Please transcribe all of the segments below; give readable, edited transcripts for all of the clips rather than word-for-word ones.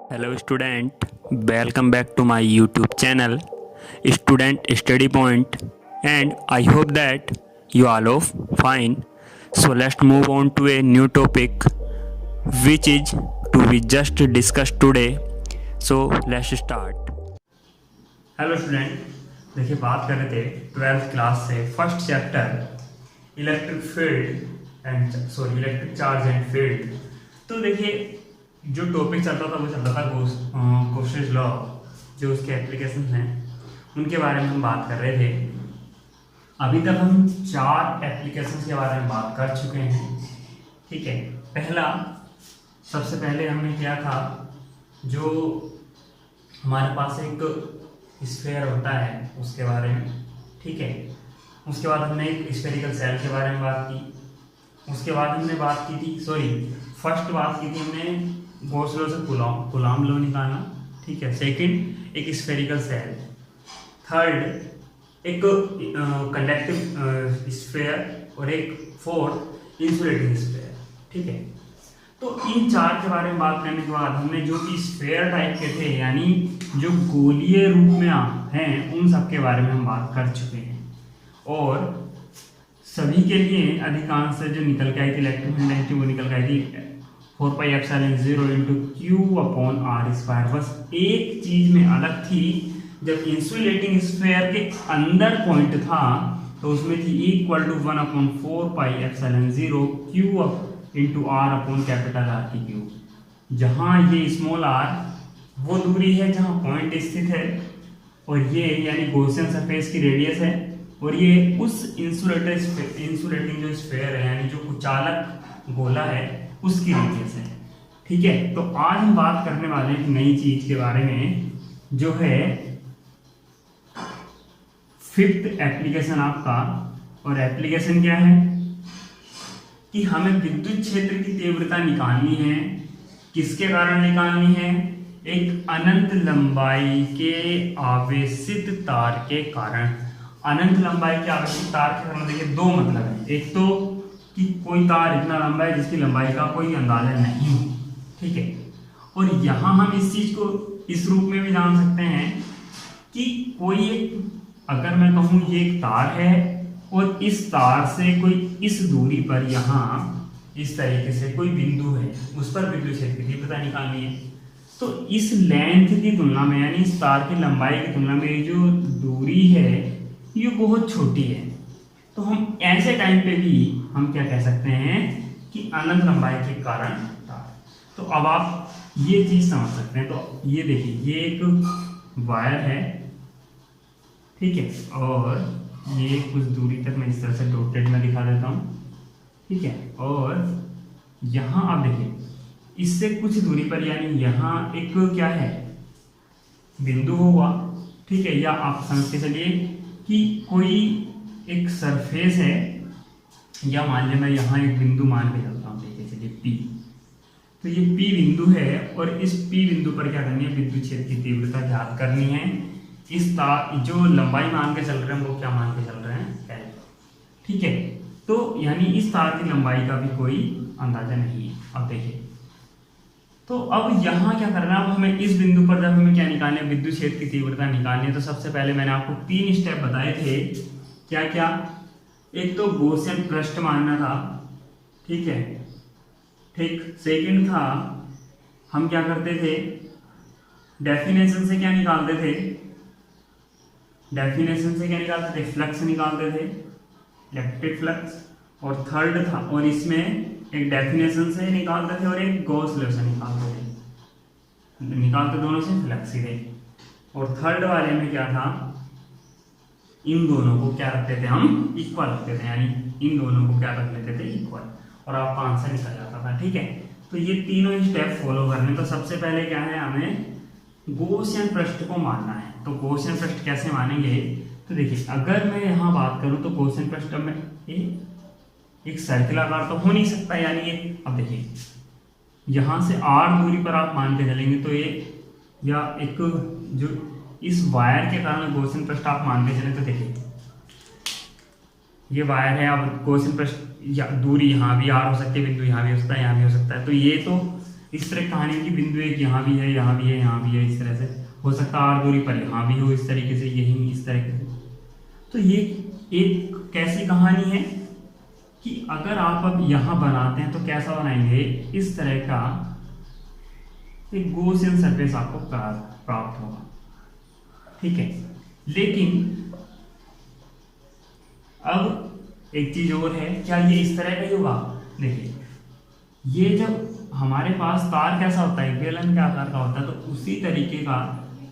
Hello student, welcome back to my YouTube channel Student Study Point, and I hope that you all are fine. So let's move on to a new topic which is to be just discussed today. So let's start. Hello student, देखिए बात कर रहे थे 12th class से first chapter electric charge and field. तो देखिए जो topic चल रहा था वो चल रहा था कोशेस लॉ, जो उसके एप्लीकेशन हैं उनके बारे में हम बात कर रहे थे। अभी तक हम 4 एप्लीकेशन के बारे में बात कर चुके हैं। ठीक है, सबसे पहले हमने किया था जो हमारे पास एक स्फीयर होता है उसके बारे में। ठीक है, उसके बाद हमने एक स्फेरिकल सेल के बारे में बात की। उसके बाद हमने बात की थी फर्स्ट बात की थी हमने गॉस लॉ से कूलॉम लॉ निकालना। ठीक है, सेकंड एक स्फेरिकल सेल, थर्ड एक कंडक्टिव स्फीयर और एक फोर्थ इंसुलेटिंग स्फीयर। ठीक है, तो इन 4 के बारे में बात करने के बाद हमने जो कि स्फीयर टाइप के थे यानी जो गोलीय रूप में हैं उन सब के बारे में हम बात कर चुके हैं। और सभी के लिए अधिकांश से जो निकल के आई थी इलेक्ट्रोमैग्नेटिक वो निकल के आई थी 4πε0 × Q/r²। बस एक चीज में अलग थी, जब इंसुलेटिंग स्फीयर के अंदर पॉइंट था तो उसमें थी =1/4πε0 Q × r/R3। जहाँ ये स्मॉल r वो दूरी है जहाँ पॉइंट स्थित है, और ये यानी गॉसियन सरफेस की रेडियस है, और ये उस इंसुलेटिंग जो स्फीयर है यानी जो कुचालक गोला है उसकी रेडियस है। ठीक है, तो आज हम बात करने वाले हैं नई चीज के बारे में जो है 5th एप्लीकेशन आपका। और एप्लीकेशन क्या है कि हमें विद्युत क्षेत्र की तीव्रता निकालनी है। किसके कारण निकालनी है? एक अनंत लंबाई के आवेशित तार के कारण। अनंत लंबाई के आवेशित तार के कारण देखिए 2 मतलब है। एक तो कि कोई तार इतना लंबा है जिसकी लंबाई का कोई अंदाजा नहीं। ठीक है, और यहाँ हम इस चीज को इस रूप में भी जान सकते हैं कि कोई एक, अगर मैं कहूँ ये एक तार है और इस तार से कोई इस दूरी पर यहाँ इस तरीके से कोई बिंदु है, उस पर विद्युत क्षेत्र की तीव्रता निकालनी है। तो इस लेंथ की तुलना में यानी इस तार की लंबाई की तुलना में जो दूरी है ये बहुत छोटी है। तो हम ऐसे टाइम पे भी हम क्या कह सकते हैं कि अनंत लंबाई के कारण तार। तो अब आप ये चीज समझ सकते हैं। तो ये देखिए ये एक वायर है, ठीक है, और ये कुछ दूरी तक मैं इस तरह से डॉटेड में दिखा देता हूँ। ठीक है, और यहाँ आप देखिए इससे कुछ दूरी पर यानी यहाँ एक क्या है बिंदु होगा। ठीक है, या आप समझ के चलिए कि कोई एक सरफेस है, या मान लीजिए मैं यहाँ एक बिंदु मान के चलता हूँ। देखिए चलिए P, तो ये P बिंदु है और इस P बिंदु पर क्या करनी है? विद्युत क्षेत्र की तीव्रता ज्ञात करनी है। इस तार जो लंबाई मान के चल रहे हैं वो क्या मान के चल रहे हैं? L। ठीक है, तो यानी इस तार की लंबाई का भी कोई अंदाजा नहीं है। अब देखिए, तो अब यहाँ क्या करना है? अब हमें इस बिंदु पर जब हमें क्या निकालना है? विद्युत क्षेत्र की तीव्रता निकालनी है। तो सबसे पहले मैंने आपको 3 स्टेप बताए थे। क्या क्या? एक तो गॉसियन पृष्ठ मानना था। ठीक है, ठीक। सेकंड था हम क्या करते थे? डेफिनेशन से क्या निकालते थे? फ्लक्स निकालते थे, इलेक्ट्रिक फ्लक्स। और थर्ड था, और इसमें एक डेफिनेशन से निकालते थे और एक गॉस लॉ से निकालते दोनों से फ्लक्स ही थे। और थर्ड वाले में क्या था? इन दोनों को क्या रखते थे? हम इक्वल रखते थे, यानी इन दोनों को क्या रख लेते थे? इक्वल, और आपका आंसर निकल जाता था। ठीक है, तो ये तीनों स्टेप फॉलो करने। तो सबसे पहले क्या है? हमें गॉसियन पृष्ठ को मानना है। तो गॉसियन पृष्ठ कैसे मानेंगे? तो देखिए अगर मैं यहाँ बात करूँ तो गॉसियन पृष्ठ में एक सर्किलाकार तो हो नहीं सकता, यानी ये, अब देखिए यहाँ से r दूरी पर आप मान के चलेंगे तो ये, या एक जो इस वायर के कारण गॉसियन पृष्ठ आप मान के चलें तो देखिए ये वायर है। अब गॉसियन पृष्ठ या दूरी यहाँ भी r हो सकती है, बिंदु यहाँ भी हो सकता है, यहाँ भी हो सकता है। तो ये तो इस तरह कहानी की बिंदु एक यहाँ भी है, यहाँ भी है, यहाँ भी है, इस तरह से हो सकता है। आर दूरी पर यहाँ भी हो इस तरीके से, यही इस तरीके से। तो ये एक कैसी कहानी है कि अगर आप अब यहाँ बनाते हैं तो कैसा बनाएंगे, इस तरह का एक गॉसियन सरफेस आपको प्राप्त होगा, ठीक है। लेकिन अब एक चीज और है, क्या ये इस तरह का ही होगा? देखिए, ये जब हमारे पास तार कैसा होता है, बेलन के आकार का होता है, तो उसी तरीके का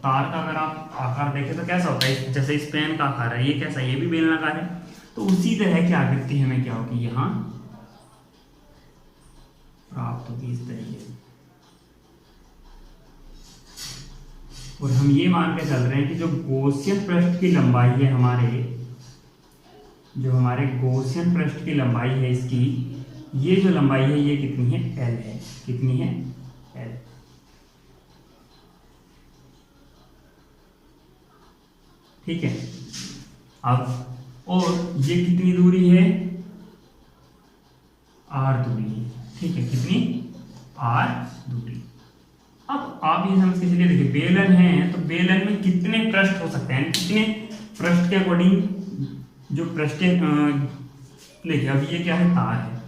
तार का अगर आप आकार देखें तो कैसा होता है, जैसे इस पेन का आकार है, ये कैसा है, ये भी बेलनाकार है। तो उसी तरह की आकृति हमें क्या होगी, यहाँ प्राप्त होगी इस तरीके से। और हम ये मान के चल रहे हैं कि जो गॉसियन पृष्ठ की लंबाई है हमारे गॉसियन पृष्ठ की लंबाई है इसकी, ये जो लंबाई है ये कितनी है, L है। कितनी है, L। ठीक है। अब और ये कितनी दूरी है, R दूरी है, ठीक है। कितनी, R दूरी। अब आप ये समझ के चलिए, देखिए बेलन है तो बेलन में कितने पृष्ठ हो सकते हैं, कितने पृष्ठ के अकॉर्डिंग जो पृष्ठ, देखिए अब ये क्या है, तार है,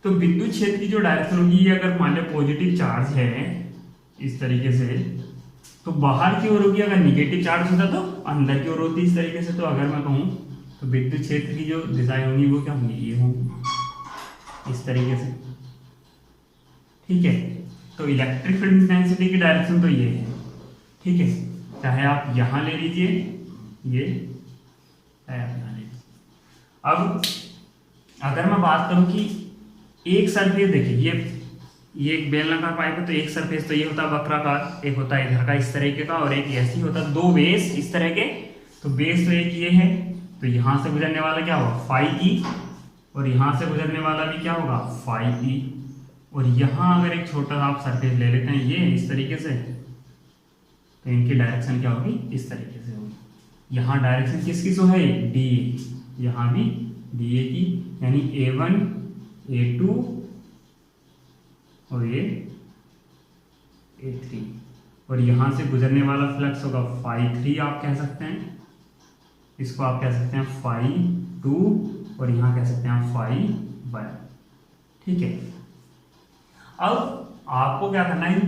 तो विद्युत क्षेत्र की जो डायरेक्शन होगी, ये अगर मान लो पॉजिटिव चार्ज है इस तरीके से, तो बाहर की ओर होगी। अगर निगेटिव चार्ज होता तो अंदर की ओर होती इस तरीके से। तो अगर मैं कहूँ तो विद्युत क्षेत्र की जो दिशाएं होंगी वो क्या होंगी, ये होंगी इस तरीके से, ठीक है। तो इलेक्ट्रिक फील्ड इंटेंसिटी की डायरेक्शन तो ये है, ठीक है। चाहे आप यहाँ ले लीजिए, ये चाहे आप यहाँ ले लीजिए। अब अगर मैं बात करूँ कि एक सरफेस, देखिए ये एक बेलनाकार पाइप है, तो एक सरफेस तो ये होता है वक्राकार, एक होता है इधर का इस तरीके का, और एक ऐसी होता है, दो बेस इस तरह के। तो बेस तो एक ये है, तो यहाँ से गुजरने वाला क्या होगा, फाई ई, और यहाँ से गुजरने वाला भी क्या होगा, फाई ई। और यहाँ अगर एक छोटा सा आप सरफेस ले लेते हैं ये इस तरीके से, तो इनकी डायरेक्शन क्या होगी, इस तरीके से होगी। यहाँ डायरेक्शन किसकी सो है, डी ए, यहाँ भी डी ए की, यानी A1 A2 और ये A3। और यहाँ से गुजरने वाला फ्लक्स होगा फाई 3, आप कह सकते हैं इसको, आप कह सकते हैं फाई 2, और यहाँ कह सकते हैं फाई 1, ठीक है। अब आपको क्या करना है,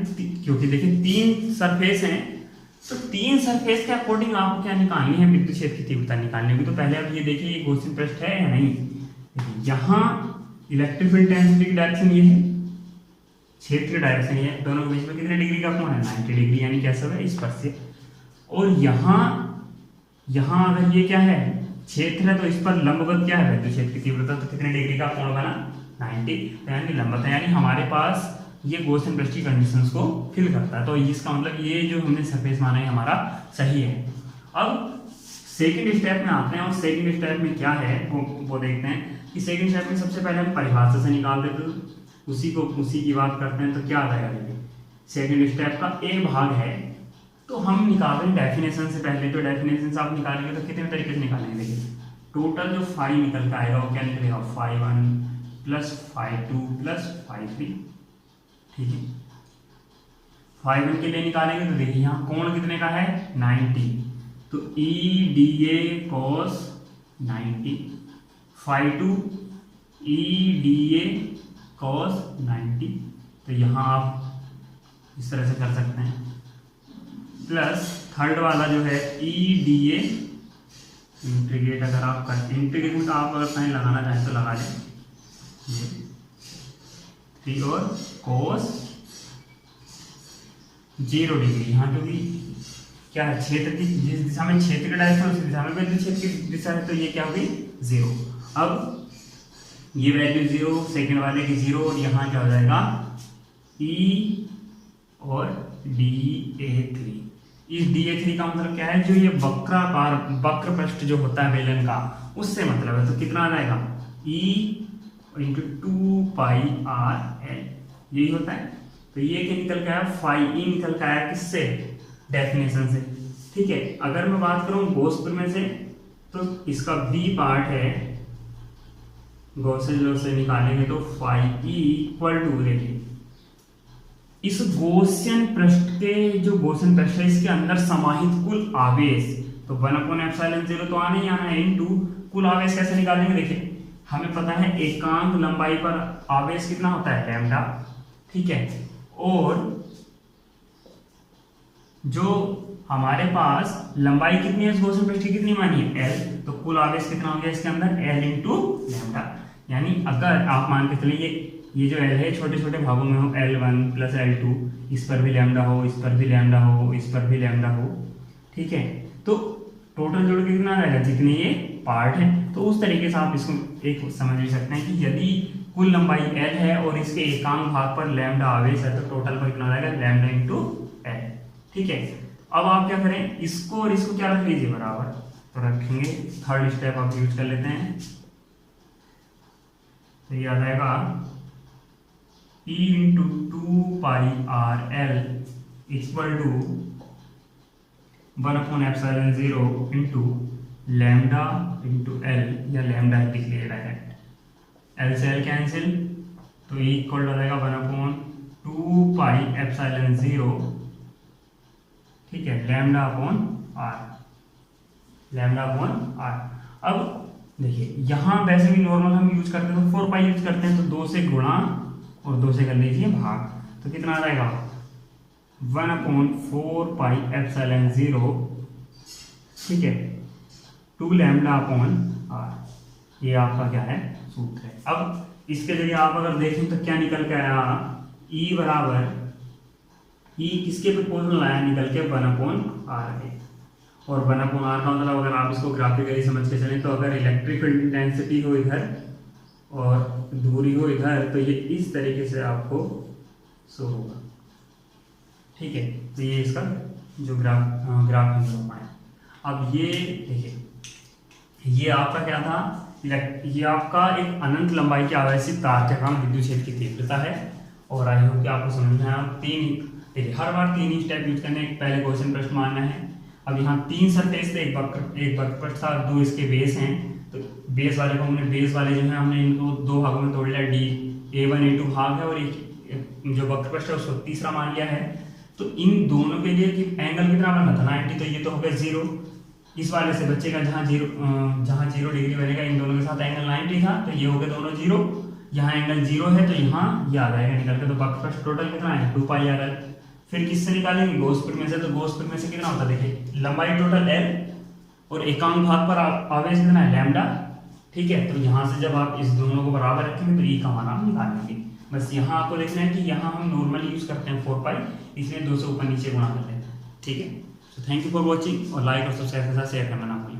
क्योंकि देखिए तीन सरफेस हैं, तो तीन सरफेस के अकॉर्डिंग आपको क्या निकालनी है, विद्युत क्षेत्र की तीव्रता निकालनी होगी। तो पहले आप ये देखिए ये गॉसियन पृष्ठ है या नहीं। यहाँ इलेक्ट्रिक फील्ड इंटेंसिटी की डायरेक्शन ये है, क्षेत्र की डायरेक्शन ये है, दोनों के बीच में कितने डिग्री का कोण है, 90 डिग्री, यानी कैसा है, स्पर्शीय। और यहाँ अगर ये क्या है, क्षेत्र है, तो इस पर लंबवत क्या है, विद्युत क्षेत्र की तीव्रता, तो कितने डिग्री का कोण बना, 90, यानी लंबवत है, यानी हमारे पास ये गॉसियन पृष्ठ की कंडीशंस को फिल करता है। तो इसका मतलब ये जो हमने सरफेस माना है हमारा सही है। अब सेकंड स्टेप में आते हैं, और सेकंड स्टेप में क्या है वो देखते हैं कि सेकंड स्टेप में सबसे पहले हम परिभाषा से निकाल देते हैं, उसी की बात करते हैं। तो क्या आ जाएगा, देखिए सेकंड स्टेप का एक भाग है, तो हम निकाल रहे हैं डेफिनेशन से पहले। तो डेफिनेशन से आप निकालेंगे तो कितने तरीके से निकालेंगे, देखिए टोटल जो फाई निकल के आएगा वो क्या निकलेगा, phi 1 plus phi 2 plus phi 3, ठीक है। फाई 1 के लिए निकालेंगे तो देखिए यहाँ कोण कितने का है, 90, तो E D A cos 90, phi 2 E D A cos 90, तो यहाँ आप इस तरह से कर सकते हैं, प्लस थर्ड वाला जो है ई डी ए, इंटीग्रेट अगर आप करते हैं, इंटीग्रेट तो आप अगर साइन लगाना चाहें तो लगा लें, 3 और कोस 0 डिग्री। यहाँ क्योंकि क्या है, क्षेत्र की जिस दिशा में क्षेत्र की डायरेक्शन उसी दिशा में विद्युत क्षेत्र की दिशा है, तो ये क्या होगी 0। अब ये वैल्यू 0, सेकंड वाले की 0, और यहाँ क्या हो जाएगा ई और DA3। इस DA3 का मतलब क्या है, जो ये वक्र पृष्ठ जो होता है बेलन का, उससे मतलब है। तो कितना आ जाएगा, E इंटू 2πRL, यही होता है। तो ये क्या निकल के आया, फाई ई निकल के आया, किससे, डेफिनेशन से, ठीक है। अगर मैं बात करूं गॉस प्रमेय से, तो इसका बी पार्ट है, गॉस लॉ से निकालेंगे तो फाई ई इक्वल टू, देखिए इस गॉसियन पृष्ठ के जो गॉसियन पृष्ठ है इसके अंदर समाहित कुल आवेश, तो 1/ε0 तो आना ही आना है, इनटू कुल आवेश कैसे निकालेंगे, देखिए हमें पता है एकांक लंबाई पर आवेश कितना होता है लैम्डा, ठीक है, और जो हमारे पास लंबाई कितनी है इस गॉसियन पृष्ठ की कितनी मानी है L, तो कुल आवेश कितना हो गया इसके अंदर L इंटू लैम्डा। यानी अगर आप मान के चलिए ये जो L है छोटे छोटे भागों में हो L1 प्लस L2, इस पर भी लैम्डा हो, इस पर भी लैम्डा हो, इस पर भी लैम्डा हो, ठीक है, तो टोटल जोड़ के कितना आ जाएगा जितने ये पार्ट है। तो उस तरीके से आप इसको एक समझ भी सकते हैं कि यदि कुल लंबाई L है और इसके एकांक भाग पर लैम्डा आवेश है तो टोटल पर कितना आ जाएगा लैम्डा इंटू L, ठीक है। अब आप क्या करें, इसको और इसको क्या रख लीजिए बराबर, तो रखेंगे, थर्ड स्टेप आप यूज कर लेते हैं, तो ये आ जाएगा E into 2πRL equal to 1/ε0 into lambda into L, या लैम्डा लिख लिया डायरेक्ट, L से L कैंसिल, तो E इक्वल हो जाएगा 1/2πε0, ठीक है, लैम्डा अपॉन R। अब देखिए यहाँ वैसे भी नॉर्मल हम यूज करते हैं तो 4π यूज करते हैं, तो 2 से गुणा और 2 से कर लीजिए भाग, तो कितना आ जाएगा 1/4πε0, ठीक है, 2 लैम्डा अपॉन R, ये आपका क्या है सूत्र है। अब इसके जरिए आप अगर देखें तो क्या निकल के आया, E बराबर E किसके प्रोपोर्शनल आया निकल के 1/R है, और 1/R का मतलब अगर आप इसको ग्राफिकली समझ के चलें तो अगर इलेक्ट्रिकल इंटेंसिटी हो इधर और दूरी हो इधर तो ये इस तरीके से आपको शो होगा, ठीक है, तो ये इसका जो ग्राफ हम लोग पाए। अब ये देखिए ये आपका क्या था, ये आपका एक अनंत लंबाई के आवेशित तार के कारण विद्युत क्षेत्र की तीव्रता है, और आई होप कि आपको समझ में आया। देखिए हर बार 3 ही स्टेप यूज करने, पहले क्वेश्चन प्रश्न मानना है। अब यहाँ 3 सरफेस थे, एक वक्रपृष्ठ था, 2 इसके बेस हैं, तो बेस वाले को हमने बेस वाले जो है हमने इनको 2 भागों में तोड़ लिया, A1 A2 भाग है, और एक जो वक्रपृष्ठ है उसको तीसरा मान लिया है। तो इन दोनों के लिए एंगल कितना बनना था 90, तो ये तो हो गया 0, इस वाले से बचेगा जहाँ 0 डिग्री बनेगा, इन दोनों के साथ एंगल 90 था, तो ये हो गए दोनों 0, यहाँ एंगल 0 है तो यहाँ ये आ जाएगा निकल के, तो वक्रपृष्ठ टोटल कितना है 2πRL। फिर किससे निकालेंगे, गोसपुर में से, तो गोसपुर में से कितना होता है, देखिए लंबाई टोटल L और एकांक भाग पर आवेश कितना है लैम्डा, ठीक है, तो यहाँ से जब आप इस दोनों को बराबर रखेंगे तो E का मान आप निकाल लेंगे। बस यहाँ आपको देखना है कि यहाँ हम नॉर्मली यूज करते हैं 4π, इसलिए 2 से ऊपर नीचे गुणा कर लेते हैं, ठीक है। तो थैंक यू फॉर वॉचिंग, और लाइक और सब्सक्राइब के साथ शेयर करना ना भूलें।